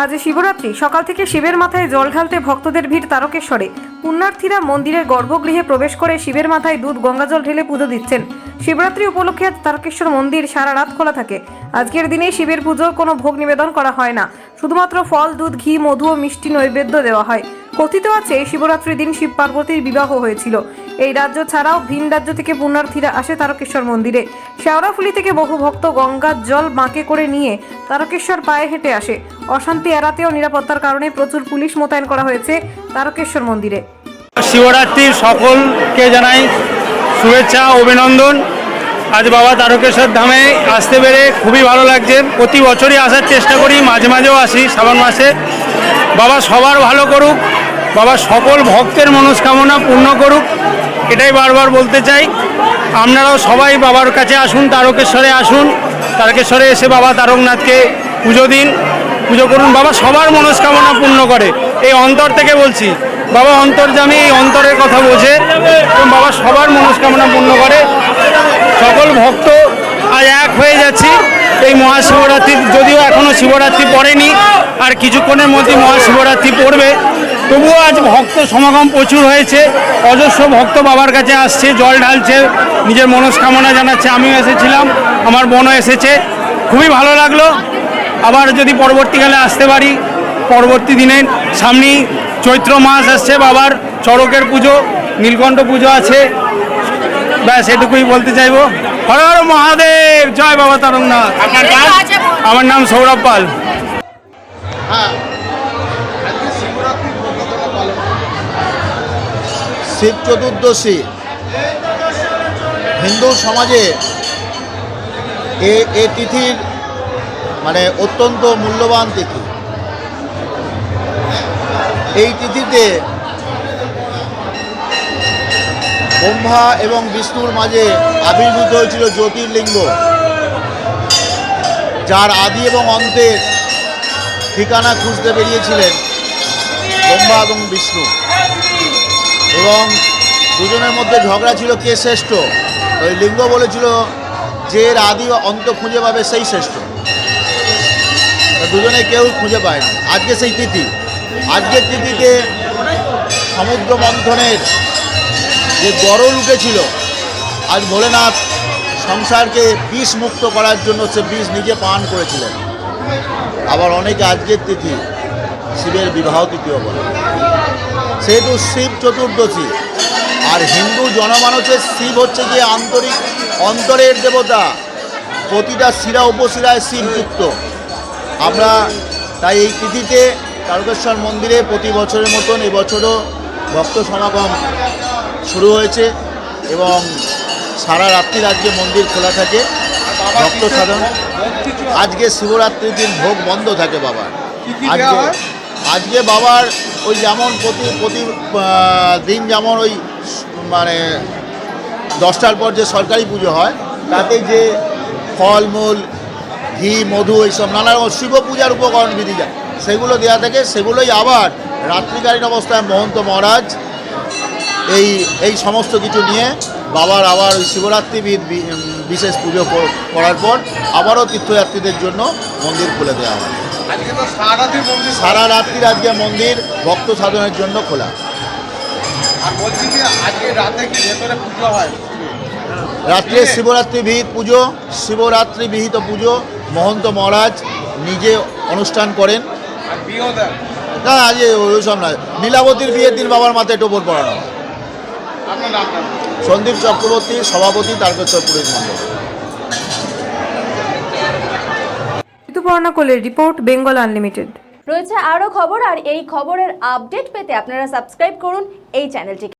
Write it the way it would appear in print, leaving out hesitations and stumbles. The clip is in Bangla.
আজ শিবরাত্রি সকাল থেকে শিবের মাথায় জল ঢালতে ভক্তদের ভিড় তারকেশ্বরে। পুণ্যার্থীরা মন্দিরের গর্ভগৃহে প্রবেশ করে শিবের মাথায় দুধ গঙ্গাজল ঢেলে পুজো দিচ্ছেন। শিবরাত্রি উপলক্ষে আজ তারকেশ্বর মন্দির সারা রাত খোলা থাকে। আজকের দিনে শিবের পুজোর কোনো ভোগ নিবেদন করা হয় না, শুধুমাত্র ফল, দুধ, ঘি, মধু ও মিষ্টি নৈবেদ্য দেওয়া হয়। কথিত আছে শিবরাত্রির দিন শিব পার্বতীর বিবাহ হয়েছিল। এই রাজ্য ছাড়াও ভিন রাজ্য থেকে পুণ্যার্থীরা আসে তারকেশ্বর মন্দিরে। শেওড়াফুলি থেকে বহু ভক্ত গঙ্গার জল বাঁকে করে নিয়ে তারকেশ্বর পায়ে হেঁটে আসে। অশান্তি এড়াতেও নিরাপত্তার কারণে প্রচুর পুলিশ মোতায়েন করা হয়েছে তারকেশ্বর মন্দিরে। শিবরাত্রির সকলকে জানাই শুভেচ্ছা, অভিনন্দন। আজ বাবা তারকেশ্বর ধামে আসতে পেরে খুবই ভালো লাগছে। প্রতি বছরই আসার চেষ্টা করি, মাঝে মাঝেও আসি শ্রাবণ মাসে। বাবা সবার ভালো করুক, বাবা সকল ভক্তের মনস্কামনা পূর্ণ করুক, এটাই বারবার বলতে চাই। আপনারাও সবাই বাবার কাছে আসুন, তারকেশ্বরে আসুন। তারকেশ্বরে এসে বাবা তারকনাথকে পুজো দিন, পুজো করুন। বাবা সবার মনস্কামনা পূর্ণ করে, এই অন্তর থেকে বলছি। বাবা অন্তর্যামী, এই অন্তরের কথা বোঝে এবং বাবা সবার মনস্কামনা পূর্ণ করে। সকল ভক্ত আজ এক হয়ে যাচ্ছি এই মহাশিবরাত্রির। যদিও এখনও শিবরাত্রি পড়েনি, আর কিছুক্ষণের মধ্যে মহাশিবরাত্রি পড়বে, তবুও আজ ভক্ত সমাগম প্রচুর হয়েছে। অজস্র ভক্ত বাবার কাছে আসছে, জল ঢালছে, নিজের মনস্কামনা জানাচ্ছে। আমিও এসেছিলাম, আমার বোনও এসেছে, খুবই ভালো লাগলো। আবার যদি পরবর্তীকালে আসতে পারি, পরবর্তী দিনে সামনেই চৈত্র মাস আসছে, বাবার চড়কের পুজো, নীলকণ্ঠ পুজো আছে। ব্যাস এটুকুই বলতে চাইবো। হর হর মহাদেব, জয় বাবা তারকনাথ। আমার নাম সৌরভ পাল। শিব চতুর্দশী হিন্দু সমাজে এ তিথির মানে অত্যন্ত মূল্যবান তিথি। এই তিথিতে ব্রহ্মা এবং বিষ্ণুর মাঝে আবির্ভূত হয়েছিল জ্যোতির্লিঙ্গ, যার আদি এবং অন্তের ঠিকানা খুঁজতে বেরিয়েছিলেন ব্রহ্মা এবং বিষ্ণু। এবং দুজনের মধ্যে ঝগড়া ছিল কে শ্রেষ্ঠ। ওই লিঙ্গ বলেছিল যে এর আদি অন্ত খুঁজে পাবে সেই শ্রেষ্ঠ। দুজনে কেউ খুঁজে পায়নি। আজকে সেই তিথি, আজকের তিথিতে সমুদ্র মন্থনের যে গরল উঠেছিল, আজ ভোলেনাথ সংসারকে বিষ মুক্ত করার জন্য সে বিষ নিজে পান করেছিলেন। আবার অনেকে আজকের তিথি শিবের বিবাহ তিথিও বলে। সেহেতু শিব চতুর্দশী। আর হিন্দু জনমানসের শিব হচ্ছে গিয়ে আন্তরিক অন্তরের দেবতা, প্রতিটা শিরা উপশিরায় শিবযুক্ত। আমরা তাই এই তিথিতে তারকেশ্বর মন্দিরে প্রতি বছরের মতন এবছরও ভক্ত সমাগম শুরু হয়েছে এবং সারা রাত্রি আজকে মন্দির খোলা থাকে ভক্ত সাধন। আজকে শিবরাত্রির দিন ভোগ বন্ধ থাকে বাবার। আজকে বাবার ওই যেমন প্রতি দিন যেমন ওই মানে 10টার পর যে সরকারি পুজো হয়, তাতে যে ফলমূল, ঘি, মধু, এইসব নানা রকম শিব পূজার উপকরণ বিধি যায়, সেগুলো দেওয়া থাকে। সেগুলোই আবার রাত্রিকালীন অবস্থায় মহন্ত মহারাজ এই সমস্ত কিছু নিয়ে বাবার আবার ওই শিবরাত্রি বিশেষ পুজো করার পর আবারও তীর্থযাত্রীদের জন্য মন্দির খুলে দেওয়া হয়। সারা রাত্রির আজকে মন্দির ভক্ত সাধনের জন্য খোলা। রাত্রে শিবরাত্রি বিহিত পুজো, শিবরাত্রি বিহিত পুজো মহন্ত মহারাজ নিজে অনুষ্ঠান করেন। না, আজ ওইসব নয়, নীলাবতীর বিয়ের দিন বাবার মাথায় টোপর পড়ানো। সন্দীপ চক্রবর্তী, সভাপতি, তারকেশ্বর পুরীর মন্দির। ঋতুপর্ণা কোলের রিপোর্ট, বেঙ্গল আনলিমিটেড। রয়েছে আরও খবর, আর এই খবরের আপডেট পেতে আপনারা সাবস্ক্রাইব করুন এই চ্যানেলটিকে।